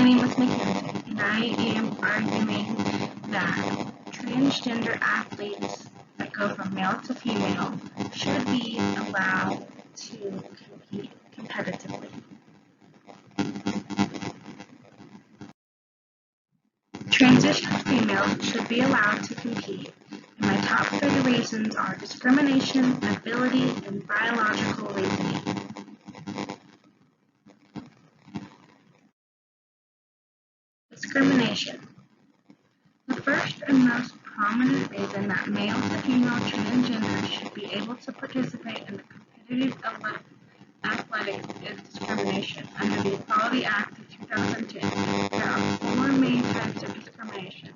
My name is Mackenzie, and I am arguing that transgender athletes that go from male to female should be allowed to compete competitively. Transition females should be allowed to compete, and my top 3 reasons are discrimination, ability, and biological reasoning. Discrimination. The first and most prominent reason that male to female transgenders should be able to participate in the competitive athletics is discrimination. Under the Equality Act of 2010, there are 4 main types of discrimination.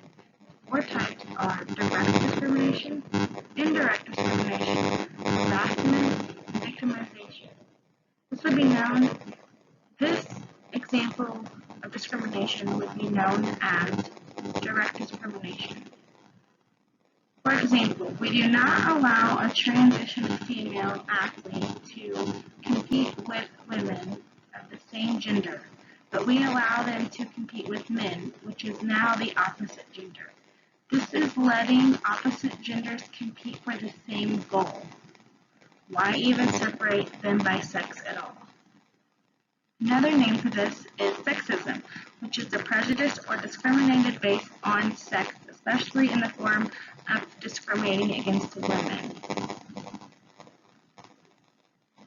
4 types are direct discrimination, indirect discrimination, harassment, and victimization. This example of discrimination would be known as direct discrimination. For example, we do not allow a transition female athlete to compete with women of the same gender, but we allow them to compete with men, which is now the opposite gender. This is letting opposite genders compete for the same goal. Why even separate them by sex at all? Another name for this is sexism, which is a prejudice or discriminated based on sex, especially in the form of discriminating against women.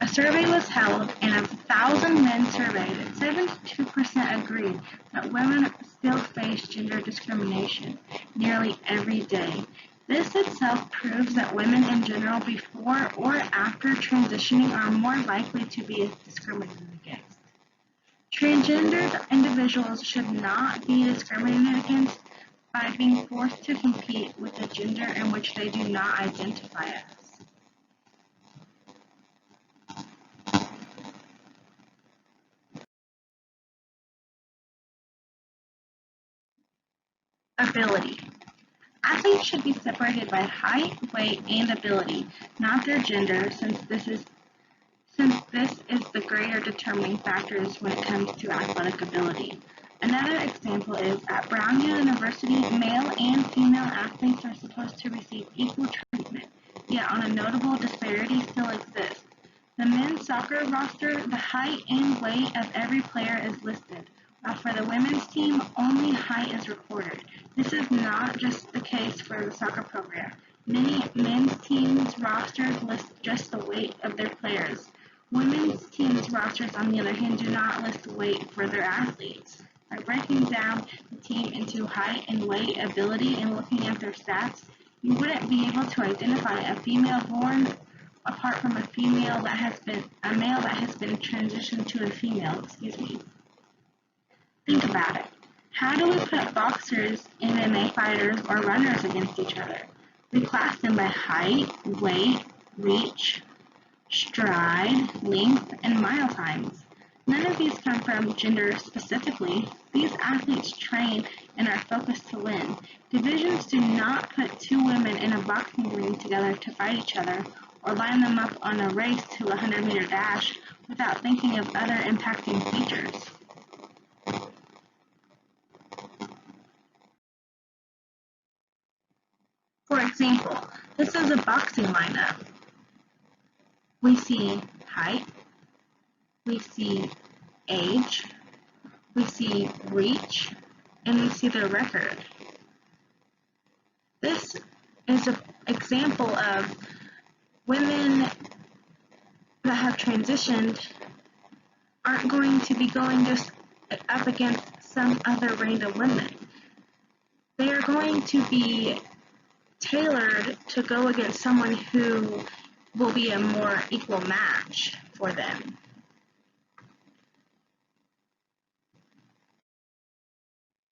A survey was held, and of 1,000 men surveyed, 72% agreed that women still face gender discrimination nearly every day. This itself proves that women in general before or after transitioning are more likely to be discriminated against. Transgender individuals should not be discriminated against by being forced to compete with a gender in which they do not identify as. Ability. Athletes should be separated by height, weight, and ability, not their gender, since this is the greater determining factors when it comes to athletic ability. Another example is at Brown University, male and female athletes are supposed to receive equal treatment, yet a notable disparity still exists. The men's soccer roster, the height and weight of every player is listed, while for the women's team, only height is recorded. This is not just the case for the soccer program. Many men's teams' rosters list just the weight of their players. Women's teams' rosters, on the other hand, do not list weight for their athletes. By breaking down the team into height and weight, ability, and looking at their stats, you wouldn't be able to identify a female born apart from a male that has been transitioned to a female. Think about it. How do we put boxers, MMA fighters, or runners against each other? We class them by height, weight, reach, stride, length, and mile times. None of these come from gender specifically. These athletes train and are focused to win. Divisions do not put 2 women in a boxing ring together to fight each other or line them up on a race to a 100-meter dash without thinking of other impacting features. For example, this is a boxing lineup. We see height, we see age, we see reach, and we see their record. This is an example of women that have transitioned aren't going to be going just up against some other random women. They are going to be tailored to go against someone who will be a more equal match for them.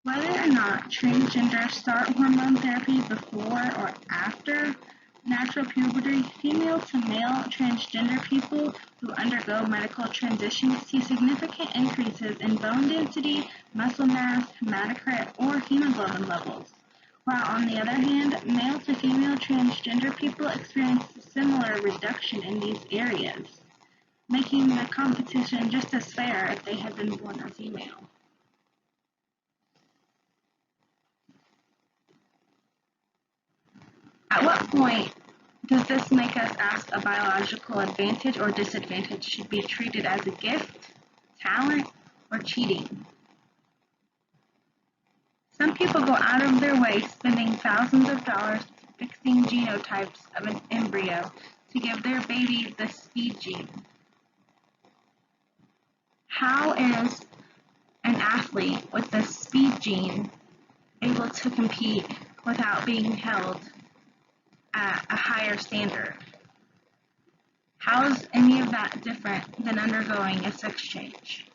Whether or not transgenders start hormone therapy before or after natural puberty, female to male transgender people who undergo medical transition see significant increases in bone density, muscle mass, hematocrit, or hemoglobin levels. While on the other hand, male to female transgender people experience a similar reduction in these areas, making the competition just as fair if they had been born a female. At what point does this make us ask a biological advantage or disadvantage should be treated as a gift, talent, or cheating? Some people go out of their way spending thousands of dollars fixing genotypes of an embryo to give their baby the speed gene. How is an athlete with the speed gene able to compete without being held at a higher standard? How is any of that different than undergoing a sex change?